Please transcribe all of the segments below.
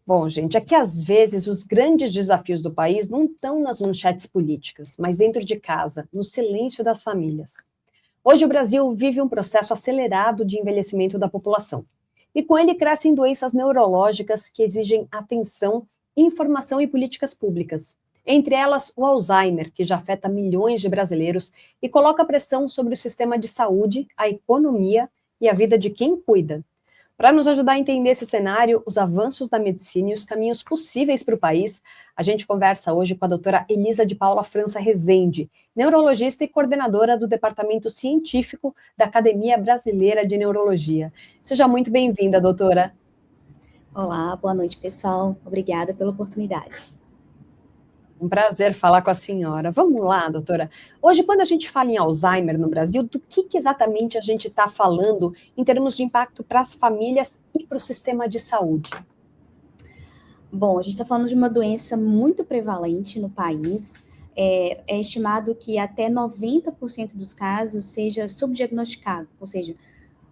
Bom, gente, é que às vezes os grandes desafios do país não estão nas manchetes políticas, mas dentro de casa, no silêncio das famílias. Hoje o Brasil vive um processo acelerado de envelhecimento da população. E com ele crescem doenças neurológicas que exigem atenção, informação e políticas públicas. Entre elas, o Alzheimer, que já afeta milhões de brasileiros e coloca pressão sobre o sistema de saúde, a economia e a vida de quem cuida. Para nos ajudar a entender esse cenário, os avanços da medicina e os caminhos possíveis para o país, a gente conversa hoje com a doutora Elisa de Paula França Rezende, neurologista e coordenadora do Departamento Científico da Academia Brasileira de Neurologia. Seja muito bem-vinda, doutora. Olá, boa noite, pessoal. Obrigada pela oportunidade. Um prazer falar com a senhora. Vamos lá, doutora. Hoje, quando a gente fala em Alzheimer no Brasil, do que exatamente a gente está falando em termos de impacto para as famílias e para o sistema de saúde? Bom, a gente está falando de uma doença muito prevalente no país. É estimado que até 90% dos casos seja subdiagnosticado, ou seja,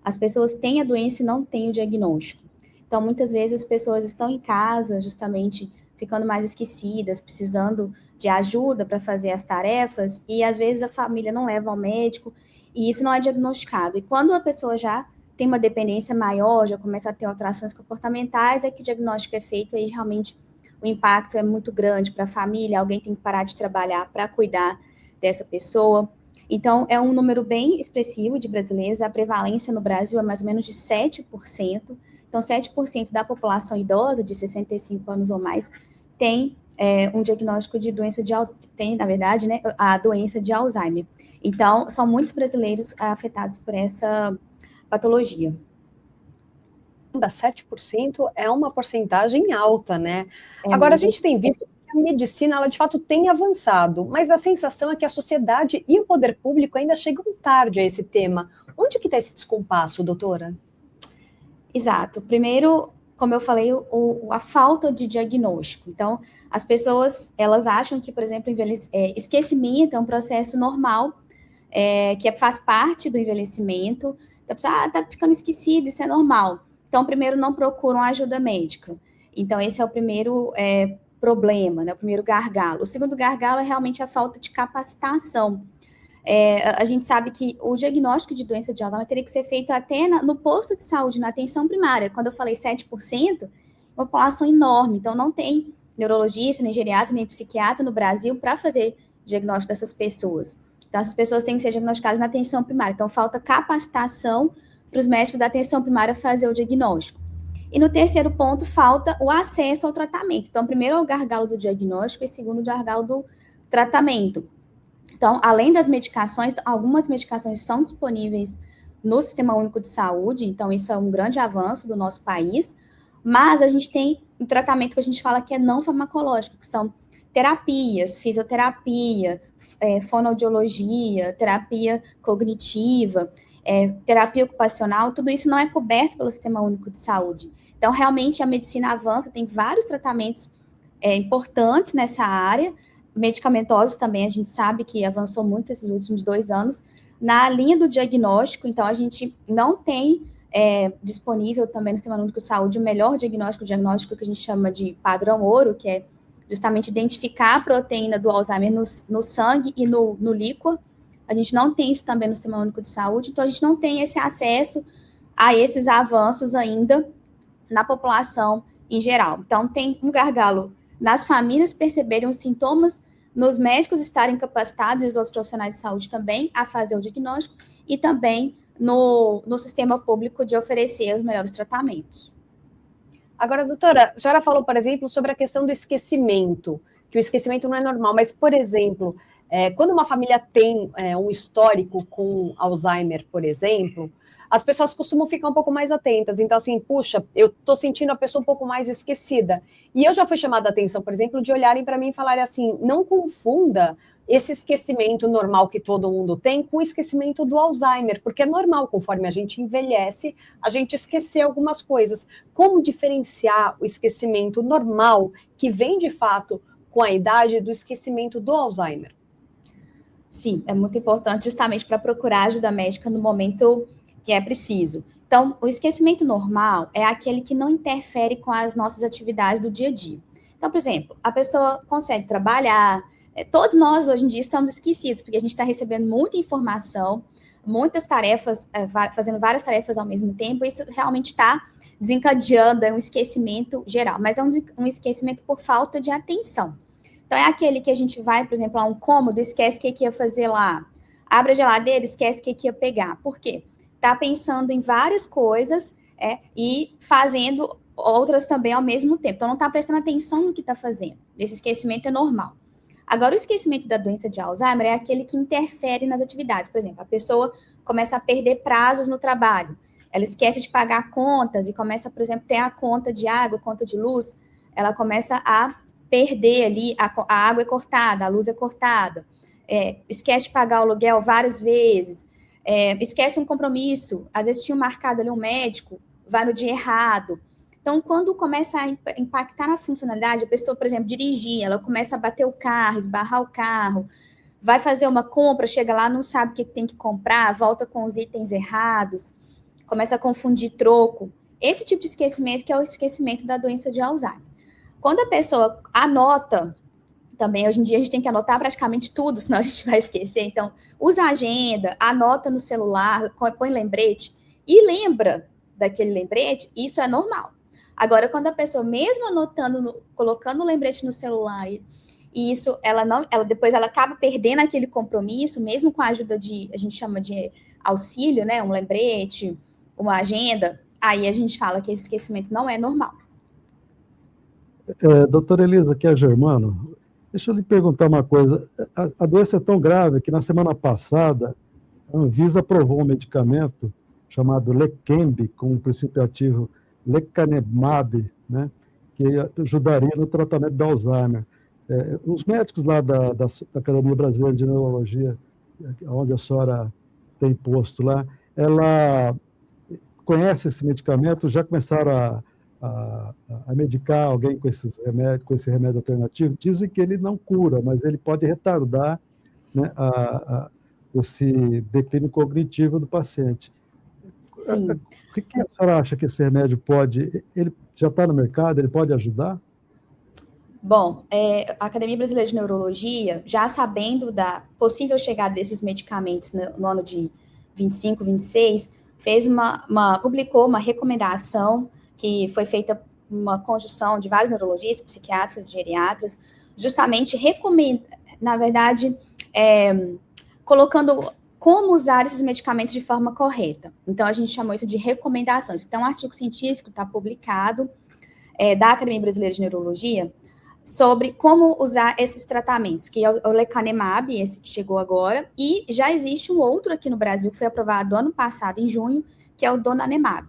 as pessoas têm a doença e não têm o diagnóstico. Então, muitas vezes as pessoas estão em casa, justamente ficando mais esquecidas, precisando de ajuda para fazer as tarefas, e às vezes a família não leva ao médico, e isso não é diagnosticado. E quando a pessoa já tem uma dependência maior, já começa a ter alterações comportamentais, é que o diagnóstico é feito, aí realmente o impacto é muito grande para a família, alguém tem que parar de trabalhar para cuidar dessa pessoa. Então, é um número bem expressivo de brasileiros, a prevalência no Brasil é mais ou menos de 7%. Então, 7% da população idosa, de 65 anos ou mais, tem um diagnóstico de doença de Alzheimer, tem, na verdade, né, a doença de Alzheimer. Então, são muitos brasileiros afetados por essa patologia. 7% é uma porcentagem alta, né? Agora, a gente tem visto que a medicina, ela de fato tem avançado, mas a sensação é que a sociedade e o poder público ainda chegam tarde a esse tema. Onde que está esse descompasso, doutora? Exato. Primeiro, como eu falei, a falta de diagnóstico. Então, as pessoas, elas acham que, por exemplo, esquecimento é um processo normal, que faz parte do envelhecimento. Então, a pessoa, tá ficando esquecida, isso é normal. Então, primeiro, não procuram ajuda médica. Então, esse é o primeiro problema, né? O primeiro gargalo. O segundo gargalo é realmente a falta de capacitação. A gente sabe que o diagnóstico de doença de Alzheimer teria que ser feito até no posto de saúde, na atenção primária. Quando eu falei 7%, é uma população enorme. Então, não tem neurologista, nem geriatra, nem psiquiatra no Brasil para fazer diagnóstico dessas pessoas. Então, essas pessoas têm que ser diagnosticadas na atenção primária. Então, falta capacitação para os médicos da atenção primária fazer o diagnóstico. E no terceiro ponto, falta o acesso ao tratamento. Então, primeiro é o gargalo do diagnóstico e segundo o gargalo do tratamento. Então, além das medicações, algumas medicações estão disponíveis no Sistema Único de Saúde, então isso é um grande avanço do nosso país, mas a gente tem um tratamento que a gente fala que é não farmacológico, que são terapias, fisioterapia, fonoaudiologia, terapia cognitiva, terapia ocupacional, tudo isso não é coberto pelo Sistema Único de Saúde. Então, realmente, a medicina avança, tem vários tratamentos importantes nessa área, medicamentosos também, a gente sabe que avançou muito esses últimos 2 anos. Na linha do diagnóstico, então, a gente não tem disponível também no Sistema Único de Saúde o melhor diagnóstico que a gente chama de padrão ouro, que é justamente identificar a proteína do Alzheimer no sangue e no líquor. A gente não tem isso também no Sistema Único de Saúde, então a gente não tem esse acesso a esses avanços ainda na população em geral. Então, tem um gargalo nas famílias perceberem os sintomas, nos médicos estarem capacitados e os outros profissionais de saúde também a fazer o diagnóstico e também no sistema público de oferecer os melhores tratamentos. Agora, doutora, a senhora falou, por exemplo, sobre a questão do esquecimento, que o esquecimento não é normal, mas, por exemplo, quando uma família tem um histórico com Alzheimer, por exemplo, as pessoas costumam ficar um pouco mais atentas. Então, assim, puxa, eu estou sentindo a pessoa um pouco mais esquecida. E eu já fui chamada a atenção, por exemplo, de olharem para mim e falarem assim, não confunda esse esquecimento normal que todo mundo tem com o esquecimento do Alzheimer, porque é normal, conforme a gente envelhece, a gente esquecer algumas coisas. Como diferenciar o esquecimento normal, que vem de fato com a idade, do esquecimento do Alzheimer? Sim, é muito importante justamente para procurar ajuda médica no momento que é preciso. Então, o esquecimento normal é aquele que não interfere com as nossas atividades do dia a dia. Então, por exemplo, a pessoa consegue trabalhar, todos nós hoje em dia estamos esquecidos, porque a gente está recebendo muita informação, muitas tarefas, fazendo várias tarefas ao mesmo tempo, e isso realmente está desencadeando um esquecimento geral, mas é um esquecimento por falta de atenção. Então, é aquele que a gente vai, por exemplo, a um cômodo, esquece o que ia fazer lá, abre a geladeira, esquece o que ia pegar. Por quê? Está pensando em várias coisas e fazendo outras também ao mesmo tempo. Então, não está prestando atenção no que está fazendo. Esse esquecimento é normal. Agora, o esquecimento da doença de Alzheimer é aquele que interfere nas atividades. Por exemplo, a pessoa começa a perder prazos no trabalho. Ela esquece de pagar contas e começa, por exemplo, ter a conta de água, conta de luz. Ela começa a perder ali, a água é cortada, a luz é cortada. Esquece de pagar o aluguel várias vezes. Esquece um compromisso. Às vezes tinha marcado ali um médico, vai no dia errado. Então, quando começa a impactar na funcionalidade, a pessoa, por exemplo, dirigir, ela começa a bater o carro, esbarrar o carro, vai fazer uma compra, chega lá, não sabe o que tem que comprar, volta com os itens errados, começa a confundir troco. Esse tipo de esquecimento que é o esquecimento da doença de Alzheimer. Quando a pessoa anota, também hoje em dia a gente tem que anotar praticamente tudo, senão a gente vai esquecer. Então, usa a agenda, anota no celular, põe lembrete e lembra daquele lembrete, isso é normal. Agora, quando a pessoa, mesmo anotando, colocando o lembrete no celular, e isso, depois ela acaba perdendo aquele compromisso, mesmo com a ajuda a gente chama de auxílio, né? Um lembrete, uma agenda, aí a gente fala que esse esquecimento não é normal. Doutora Elisa, aqui é Germano. Deixa eu lhe perguntar uma coisa. A doença é tão grave que na semana passada a Anvisa aprovou um medicamento chamado Leqembi, com um princípio ativo lecanemab, né, que ajudaria no tratamento do Alzheimer. Os médicos lá da Academia Brasileira de Neurologia, onde a senhora tem posto lá, ela conhece esse medicamento, já começaram a medicar alguém com esse remédio alternativo. Dizem que ele não cura, mas ele pode retardar, né, esse declínio cognitivo do paciente. Sim. O que a senhora acha que esse remédio pode... Ele já está no mercado, ele pode ajudar? Bom, a Academia Brasileira de Neurologia, já sabendo da possível chegada desses medicamentos no ano de 25, 26, publicou uma recomendação que foi feita uma conjunção de vários neurologistas, psiquiatras, geriatras, justamente colocando como usar esses medicamentos de forma correta. Então, a gente chamou isso de recomendações. Então, um artigo científico está publicado da Academia Brasileira de Neurologia sobre como usar esses tratamentos, que é o lecanemab, esse que chegou agora, e já existe um outro aqui no Brasil, que foi aprovado ano passado, em junho, que é o donanemab.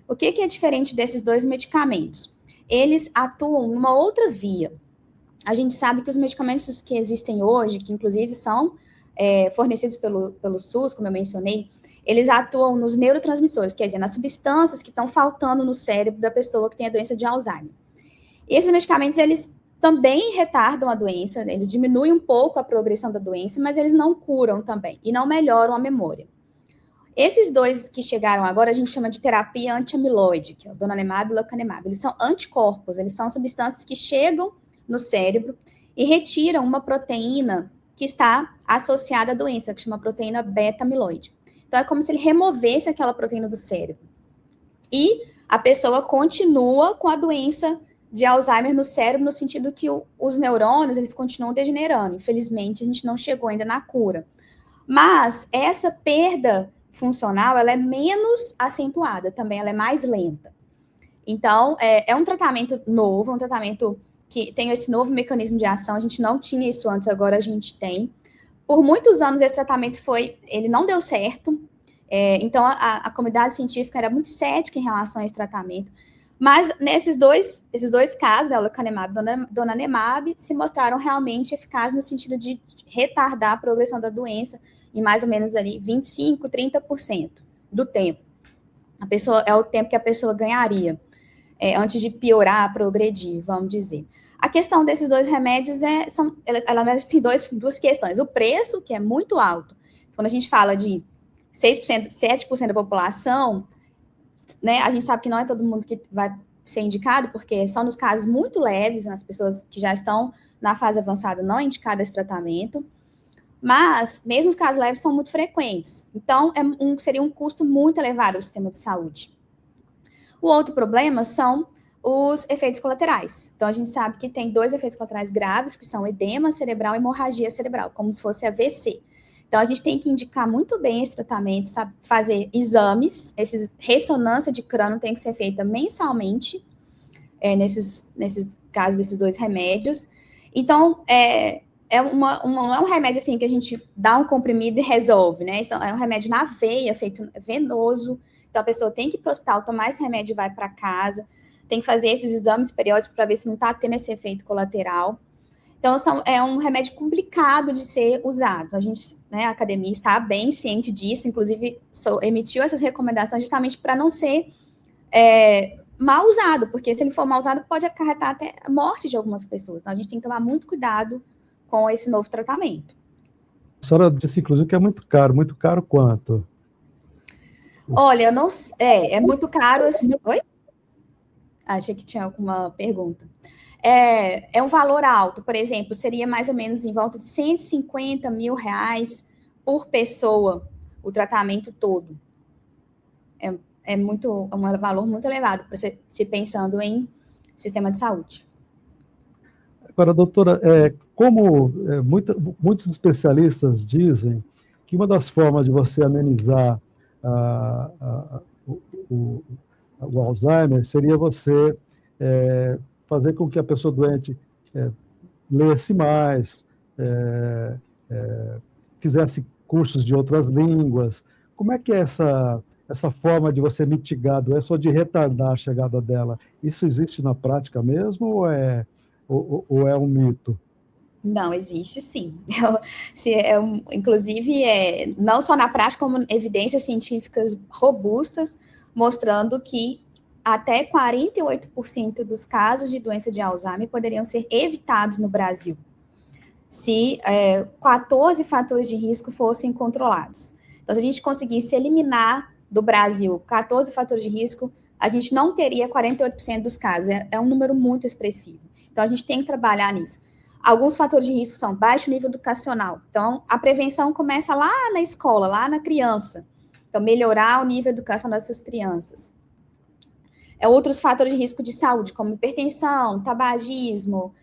O que é diferente desses dois medicamentos? Eles atuam numa outra via. A gente sabe que os medicamentos que existem hoje, que inclusive são fornecidos pelo SUS, como eu mencionei, eles atuam nos neurotransmissores, quer dizer, nas substâncias que estão faltando no cérebro da pessoa que tem a doença de Alzheimer. E esses medicamentos, eles também retardam a doença, eles diminuem um pouco a progressão da doença, mas eles não curam também e não melhoram a memória. Esses dois que chegaram agora, a gente chama de terapia anti-amiloide, que é o donanemab e o lecanemab. Eles são anticorpos, eles são substâncias que chegam no cérebro e retiram uma proteína que está associada à doença, que chama proteína beta-amiloide. Então, é como se ele removesse aquela proteína do cérebro. E a pessoa continua com a doença de Alzheimer no cérebro, no sentido que os neurônios, eles continuam degenerando. Infelizmente, a gente não chegou ainda na cura. Mas essa perda funcional, ela é menos acentuada também, ela é mais lenta. Então, é um tratamento novo, um tratamento que tem esse novo mecanismo de ação, a gente não tinha isso antes, agora a gente tem. Por muitos anos, esse tratamento ele não deu certo, então a comunidade científica era muito cética em relação a esse tratamento, mas esses dois casos, né, o lecanemab e donanemab, se mostraram realmente eficazes no sentido de retardar a progressão da doença em mais ou menos ali 25%, 30% do tempo. É o tempo que a pessoa ganharia antes de piorar, progredir, vamos dizer. A questão desses dois remédios ela tem duas questões. O preço, que é muito alto. Quando a gente fala de 6%, 7% da população, né, a gente sabe que não é todo mundo que vai ser indicado, porque só nos casos muito leves, nas pessoas que já estão na fase avançada, não é indicado esse tratamento, mas mesmo os casos leves são muito frequentes. Então, seria um custo muito elevado ao sistema de saúde. O outro problema são os efeitos colaterais. Então, a gente sabe que tem 2 efeitos colaterais graves, que são edema cerebral e hemorragia cerebral, como se fosse AVC. Então, a gente tem que indicar muito bem esse tratamento, sabe, fazer exames, ressonância de crânio tem que ser feita mensalmente, nesses casos desses 2 remédios. Então, não é um remédio assim que a gente dá um comprimido e resolve, né? Isso é um remédio na veia, feito venoso. Então, a pessoa tem que ir para o hospital, tomar esse remédio e vai para casa. Tem que fazer esses exames periódicos para ver se não está tendo esse efeito colateral. Então, é um remédio complicado de ser usado. A gente, né, a academia está bem ciente disso, inclusive emitiu essas recomendações justamente para não ser mal usado, porque se ele for mal usado, pode acarretar até a morte de algumas pessoas. Então, a gente tem que tomar muito cuidado com esse novo tratamento. A senhora disse, inclusive, que é muito caro quanto? Olha, eu não é muito caro. Oi? Achei que tinha alguma pergunta. É um valor alto, por exemplo, seria mais ou menos em volta de R$150 mil por pessoa, o tratamento todo. É um valor muito elevado, para se pensando em sistema de saúde. Agora, doutora, muitos especialistas dizem que uma das formas de você amenizar o Alzheimer seria você fazer com que a pessoa doente lesse mais, fizesse cursos de outras línguas. Como é que é essa forma de você mitigar a doença ou de retardar a chegada dela? Isso existe na prática mesmo ou é um mito? Não, existe sim. Inclusive, não só na prática, como evidências científicas robustas, mostrando que até 48% dos casos de doença de Alzheimer poderiam ser evitados no Brasil, se 14 fatores de risco fossem controlados. Então, se a gente conseguisse eliminar do Brasil 14 fatores de risco, a gente não teria 48% dos casos. É um número muito expressivo. Então, a gente tem que trabalhar nisso. Alguns fatores de risco são baixo nível educacional. Então, a prevenção começa lá na escola, lá na criança. Então, melhorar o nível de educação dessas crianças. Outros fatores de risco de saúde, como hipertensão, tabagismo,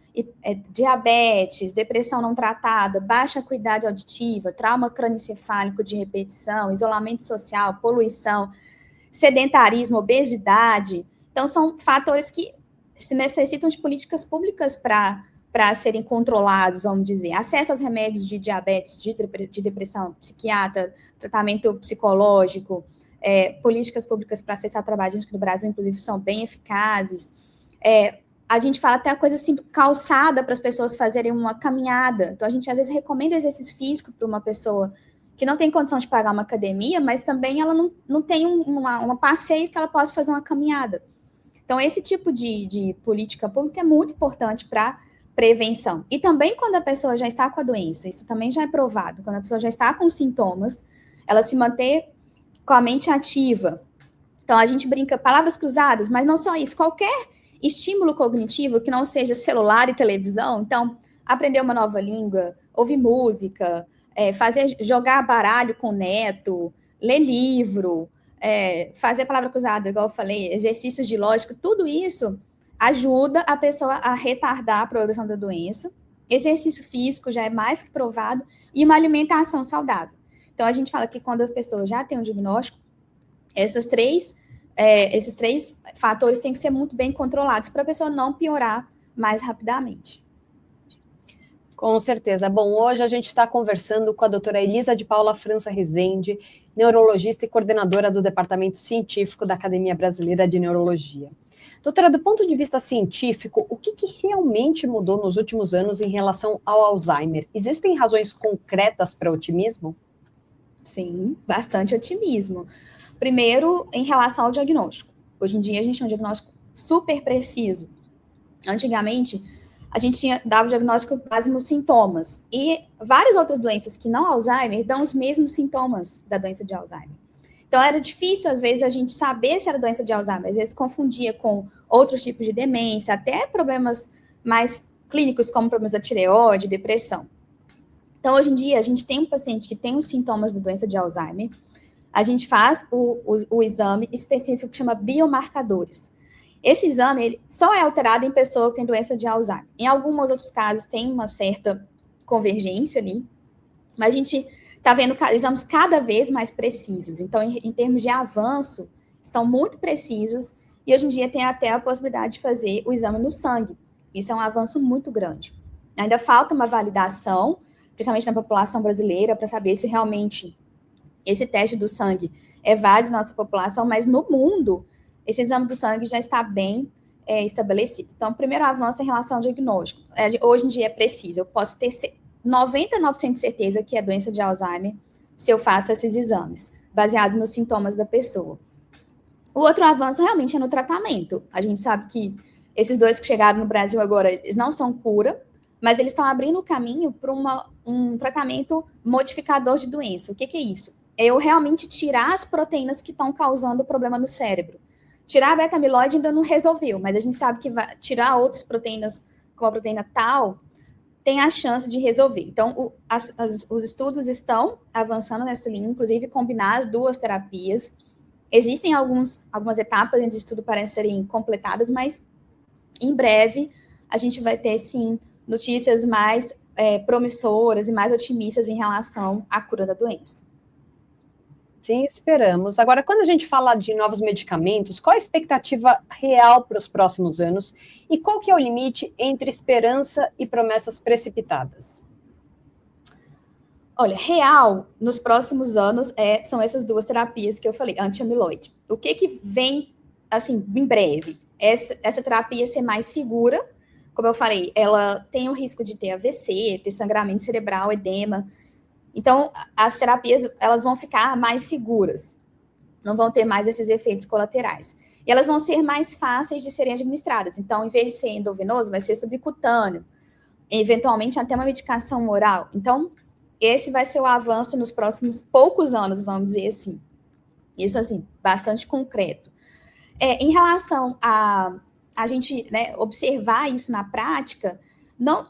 diabetes, depressão não tratada, baixa acuidade auditiva, trauma crânioencefálico de repetição, isolamento social, poluição, sedentarismo, obesidade. Então, são fatores que se necessitam de políticas públicas para serem controlados, vamos dizer. Acesso aos remédios de diabetes, de depressão, psiquiatra, tratamento psicológico, políticas públicas para acessar trabalhos que no Brasil, inclusive, são bem eficazes. A gente fala até a coisa assim, calçada para as pessoas fazerem uma caminhada. Então, a gente, às vezes, recomenda exercício físico para uma pessoa que não tem condição de pagar uma academia, mas também ela não tem uma passeio que ela possa fazer uma caminhada. Então, esse tipo de política pública é muito importante para prevenção. E também quando a pessoa já está com a doença, isso também já é provado, quando a pessoa já está com sintomas, ela se manter com a mente ativa. Então, a gente brinca, palavras cruzadas, mas não só isso, qualquer estímulo cognitivo que não seja celular e televisão, então, aprender uma nova língua, ouvir música, jogar baralho com o neto, ler livro, fazer palavra cruzada, igual eu falei, exercícios de lógica, tudo isso ajuda a pessoa a retardar a progressão da doença. Exercício físico já é mais que provado, e uma alimentação saudável. Então, a gente fala que quando as pessoas já têm um diagnóstico, esses três fatores têm que ser muito bem controlados para a pessoa não piorar mais rapidamente. Com certeza. Bom, hoje a gente está conversando com a doutora Elisa de Paula França Rezende, neurologista e coordenadora do Departamento Científico da Academia Brasileira de Neurologia. Doutora, do ponto de vista científico, o que realmente mudou nos últimos anos em relação ao Alzheimer? Existem razões concretas para otimismo? Sim, bastante otimismo. Primeiro, em relação ao diagnóstico. Hoje em dia, a gente tem um diagnóstico super preciso. Antigamente, a gente dava o diagnóstico base nos sintomas. E várias outras doenças que não Alzheimer dão os mesmos sintomas da doença de Alzheimer. Então, era difícil, às vezes, a gente saber se era doença de Alzheimer. Às vezes, confundia com outros tipos de demência, até problemas mais clínicos, como problemas da tireoide, depressão. Então, hoje em dia, a gente tem um paciente que tem os sintomas da doença de Alzheimer, a gente faz o exame específico que chama biomarcadores. Esse exame ele só é alterado em pessoa que tem doença de Alzheimer. Em alguns outros casos, tem uma certa convergência ali, mas a gente está vendo exames cada vez mais precisos. Então, em termos de avanço, estão muito precisos, e hoje em dia tem até a possibilidade de fazer o exame no sangue. Isso é um avanço muito grande. Ainda falta uma validação, principalmente na população brasileira, para saber se realmente esse teste do sangue é válido na nossa população, mas no mundo, esse exame do sangue já está bem estabelecido. Então, o primeiro avanço em relação ao diagnóstico. Hoje em dia é preciso. Eu posso ter 99% de certeza que é doença de Alzheimer se eu faço esses exames, baseado nos sintomas da pessoa. O outro avanço realmente é no tratamento. A gente sabe que esses dois que chegaram no Brasil agora, eles não são cura, mas eles estão abrindo o caminho para um tratamento modificador de doença. O que é isso? É eu realmente tirar as proteínas que estão causando o problema no cérebro. Tirar a beta-amiloide ainda não resolveu, mas a gente sabe que tirar outras proteínas, como a proteína tal, tem a chance de resolver. Então, os estudos estão avançando nessa linha, inclusive combinar as duas terapias. Existem algumas etapas de estudo para serem completadas, mas em breve a gente vai ter, sim, notícias mais promissoras e mais otimistas em relação à cura da doença. Sim, esperamos. Agora, quando a gente fala de novos medicamentos, qual a expectativa real para os próximos anos e qual que é o limite entre esperança e promessas precipitadas? Olha, real, nos próximos anos, são essas duas terapias que eu falei, anti-amiloide. O que vem, assim, em breve? Essa terapia ser mais segura, como eu falei, ela tem o risco de ter AVC, ter sangramento cerebral, edema. Então, as terapias, elas vão ficar mais seguras, não vão ter mais esses efeitos colaterais. E elas vão ser mais fáceis de serem administradas. Então, em vez de ser endovenoso, vai ser subcutâneo, eventualmente até uma medicação oral. Então, esse vai ser o avanço nos próximos poucos anos, vamos dizer assim. Isso, assim, bastante concreto. Em relação a gente, né, observar isso na prática, não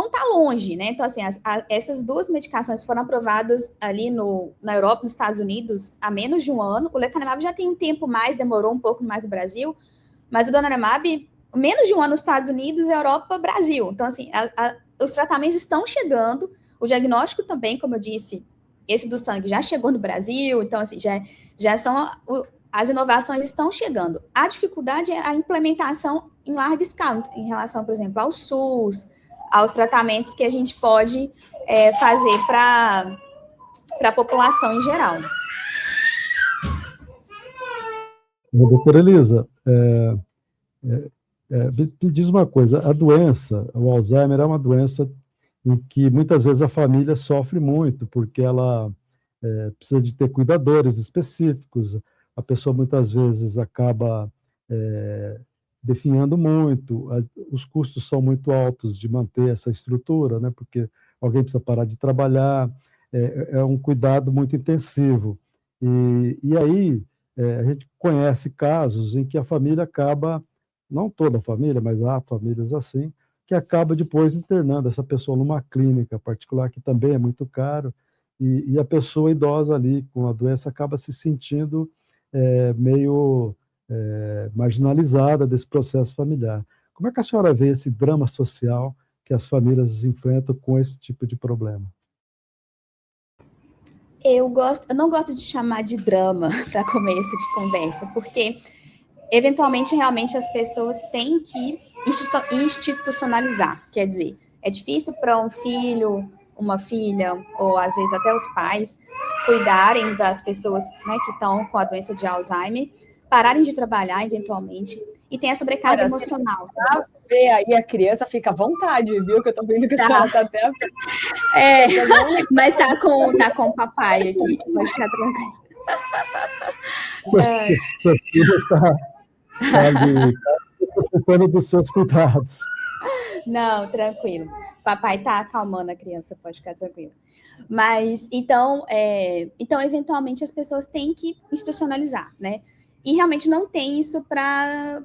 está longe, né? Então, assim, essas duas medicações foram aprovadas ali na Europa, nos Estados Unidos, há menos de um ano. O lecanemab já tem um tempo mais, demorou um pouco mais no Brasil, mas o donanemab, menos de um ano nos Estados Unidos, Europa, Brasil. Então, assim, os tratamentos estão chegando, o diagnóstico também, como eu disse, esse do sangue já chegou no Brasil, então, assim, já são... As inovações estão chegando. A dificuldade é a implementação em larga escala, em relação, por exemplo, ao SUS, aos tratamentos que a gente pode fazer para a população em geral. Doutora Elisa, me diz uma coisa, a doença, o Alzheimer é uma doença em que muitas vezes a família sofre muito, porque ela precisa de ter cuidadores específicos, a pessoa muitas vezes acaba definhando muito, os custos são muito altos de manter essa estrutura, né, porque alguém precisa parar de trabalhar, é um cuidado muito intensivo. E aí a gente conhece casos em que a família acaba, não toda a família, mas há famílias assim, que acaba depois internando essa pessoa numa clínica particular, que também é muito caro, e a pessoa idosa ali com a doença acaba se sentindo meio marginalizada desse processo familiar. Como é que a senhora vê esse drama social que as famílias enfrentam com esse tipo de problema? Eu não gosto de chamar de drama para começo de conversa, porque eventualmente realmente as pessoas têm que institucionalizar, quer dizer, é difícil para um filho, uma filha, ou às vezes até os pais, cuidarem das pessoas, né, que estão com a doença de Alzheimer, pararem de trabalhar eventualmente, e tem a sobrecarga emocional. Você vê aí a criança, fica à vontade, viu? Que eu tô vendo que a senhora tá até... Mas tá com o papai aqui, pode ficar tranquilo. Sua filha está ocupando dos seus cuidados. Não, tranquilo. Papai tá acalmando a criança, pode ficar tranquilo. Mas, então, eventualmente, as pessoas têm que institucionalizar, né? E realmente não tem isso para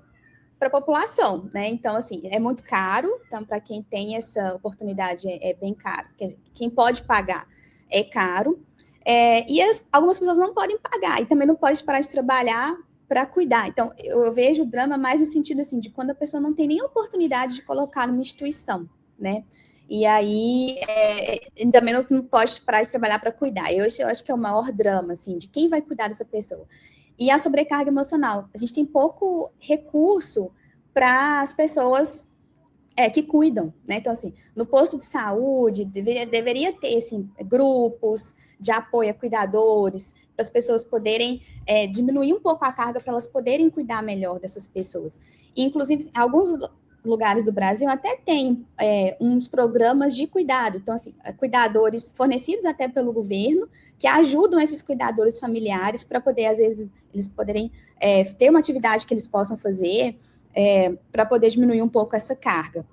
a população, né? Então, assim, é muito caro. Então, para quem tem essa oportunidade, é bem caro. Quer dizer, quem pode pagar é caro. E algumas pessoas não podem pagar e também não pode parar de trabalhar para cuidar. Então, eu vejo o drama mais no sentido, assim, de quando a pessoa não tem nem oportunidade de colocar numa instituição, né? E aí, também não pode parar de trabalhar para cuidar. Eu acho que é o maior drama, assim, de quem vai cuidar dessa pessoa. E a sobrecarga emocional. A gente tem pouco recurso para as pessoas que cuidam, né? Então, assim, no posto de saúde, deveria ter, assim, grupos de apoio a cuidadores, para as pessoas poderem diminuir um pouco a carga, para elas poderem cuidar melhor dessas pessoas. E, inclusive, alguns lugares do Brasil até tem uns programas de cuidado. Então, assim, cuidadores fornecidos até pelo governo, que ajudam esses cuidadores familiares para poder, às vezes, eles poderem ter uma atividade que eles possam fazer para poder diminuir um pouco essa carga.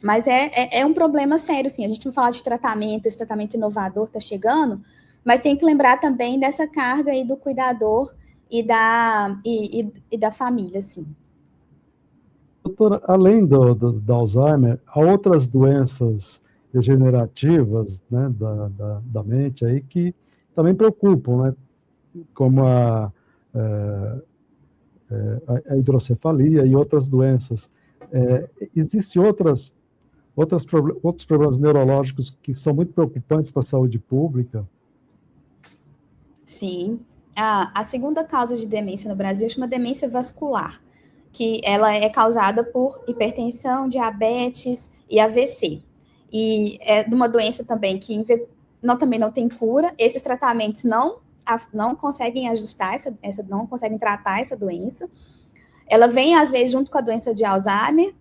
Mas é um problema sério, sim. A gente vai falar de tratamento, esse tratamento inovador está chegando, mas tem que lembrar também dessa carga aí do cuidador e da família, assim. Doutora, além do Alzheimer, há outras doenças degenerativas, né, da mente aí que também preocupam, né, como a hidrocefalia e outras doenças. Existem outros problemas neurológicos que são muito preocupantes para a saúde pública? Sim. A segunda causa de demência no Brasil chama demência vascular, que ela é causada por hipertensão, diabetes e AVC. E é de uma doença também que também não tem cura. Esses tratamentos não conseguem ajustar não conseguem tratar essa doença. Ela vem, às vezes, junto com a doença de Alzheimer,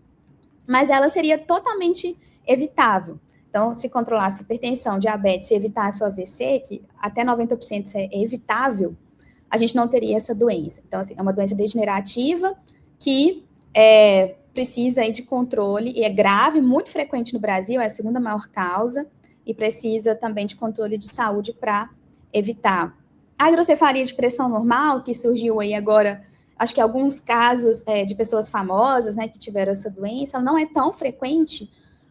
mas ela seria totalmente evitável. Então, se controlasse hipertensão, diabetes e evitasse o AVC, que até 90% é evitável, a gente não teria essa doença. Então, assim, é uma doença degenerativa que precisa aí de controle, e é grave, muito frequente no Brasil, é a segunda maior causa, e precisa também de controle de saúde para evitar. A hidrocefalia de pressão normal, que surgiu aí agora, acho que alguns casos de pessoas famosas, né, que tiveram essa doença, ela não é tão frequente,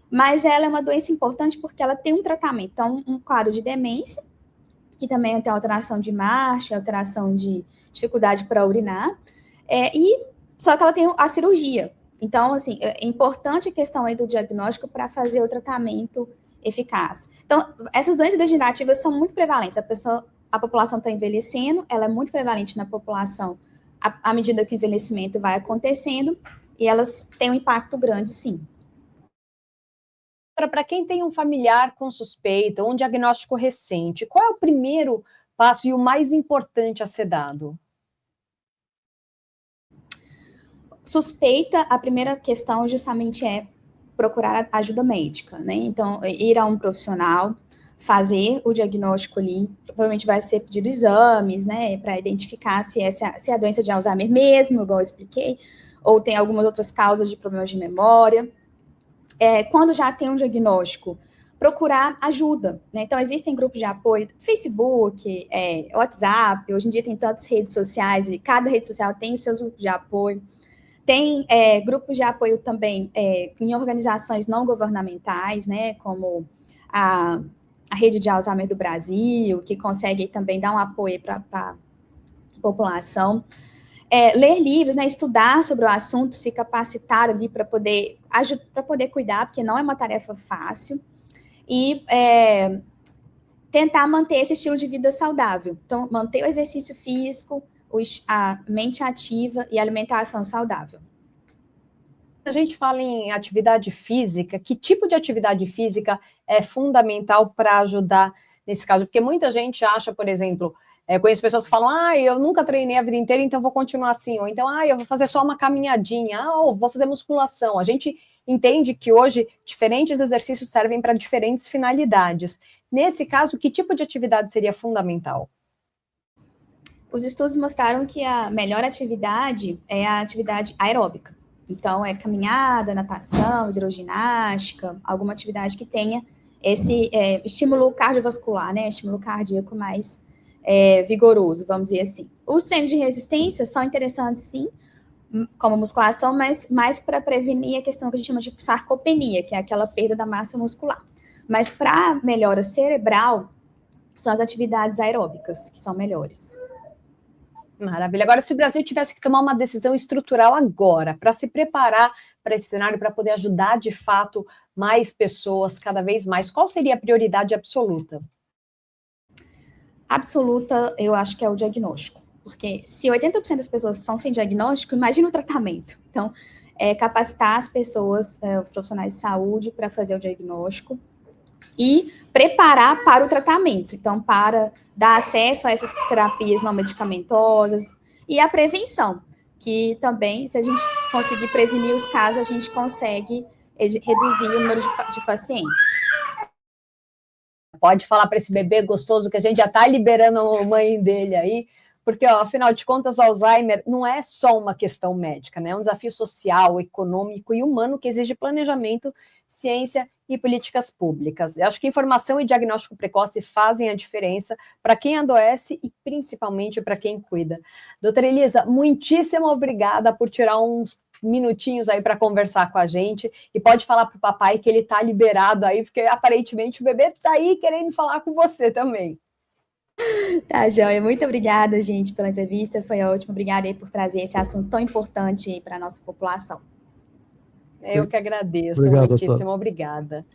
mas ela é uma doença importante porque ela tem um tratamento. Então, um quadro de demência, que também tem alteração de marcha, alteração de dificuldade para urinar, só que ela tem a cirurgia. Então, assim, é importante a questão aí do diagnóstico para fazer o tratamento eficaz. Então, essas doenças degenerativas são muito prevalentes. A população está envelhecendo, ela é muito prevalente na população à medida que o envelhecimento vai acontecendo, e elas têm um impacto grande, sim. Para quem tem um familiar com suspeita ou um diagnóstico recente, qual é o primeiro passo e o mais importante a ser dado? Suspeita, a primeira questão justamente é procurar ajuda médica, né? Então, ir a um profissional, fazer o diagnóstico ali, provavelmente vai ser pedido exames, né, para identificar se é a doença de Alzheimer mesmo, igual eu expliquei, ou tem algumas outras causas de problemas de memória. Quando já tem um diagnóstico, procurar ajuda, né? Então, existem grupos de apoio, Facebook, WhatsApp, hoje em dia tem tantas redes sociais, e cada rede social tem os seus grupos de apoio. Tem grupos de apoio também em organizações não governamentais, né, como a Rede de Alzheimer do Brasil, que consegue também dar um apoio para a população. Ler livros, né, estudar sobre o assunto, se capacitar ali para poder cuidar, porque não é uma tarefa fácil, e tentar manter esse estilo de vida saudável. Então, manter o exercício físico, a mente ativa e a alimentação saudável. A gente fala em atividade física, que tipo de atividade física é fundamental para ajudar nesse caso? Porque muita gente acha, por exemplo, conheço pessoas que falam, eu nunca treinei a vida inteira, então vou continuar assim, ou então, eu vou fazer só uma caminhadinha, ou vou fazer musculação. A gente entende que hoje diferentes exercícios servem para diferentes finalidades. Nesse caso, que tipo de atividade seria fundamental? Os estudos mostraram que a melhor atividade é a atividade aeróbica. Então, é caminhada, natação, hidroginástica, alguma atividade que tenha esse estímulo cardiovascular, né? Estímulo cardíaco mais vigoroso, vamos dizer assim. Os treinos de resistência são interessantes, sim, como musculação, mas mais para prevenir a questão que a gente chama de sarcopenia, que é aquela perda da massa muscular. Mas para melhora cerebral, são as atividades aeróbicas que são melhores. Maravilha. Agora, se o Brasil tivesse que tomar uma decisão estrutural agora, para se preparar para esse cenário, para poder ajudar de fato mais pessoas, cada vez mais, qual seria a prioridade absoluta? Absoluta, eu acho que é o diagnóstico. Porque se 80% das pessoas estão sem diagnóstico, imagina o tratamento. Então, capacitar as pessoas, os profissionais de saúde, para fazer o diagnóstico e preparar para o tratamento. Então, para dar acesso a essas terapias não medicamentosas e a prevenção, que também, se a gente conseguir prevenir os casos, a gente consegue reduzir o número de pacientes. Pode falar para esse bebê gostoso que a gente já está liberando a mãe dele aí, porque, afinal de contas, o Alzheimer não é só uma questão médica, né? É um desafio social, econômico e humano que exige planejamento, ciência e políticas públicas. Eu acho que informação e diagnóstico precoce fazem a diferença para quem adoece e principalmente para quem cuida. Doutora Elisa, muitíssimo obrigada por tirar uns minutinhos aí para conversar com a gente, e pode falar para o papai que ele está liberado aí, porque aparentemente o bebê está aí querendo falar com você também. Tá, joia. Muito obrigada, gente, pela entrevista. Foi ótimo. Obrigada aí por trazer esse assunto tão importante para a nossa população. Eu que agradeço. Obrigado, muitíssimo obrigada.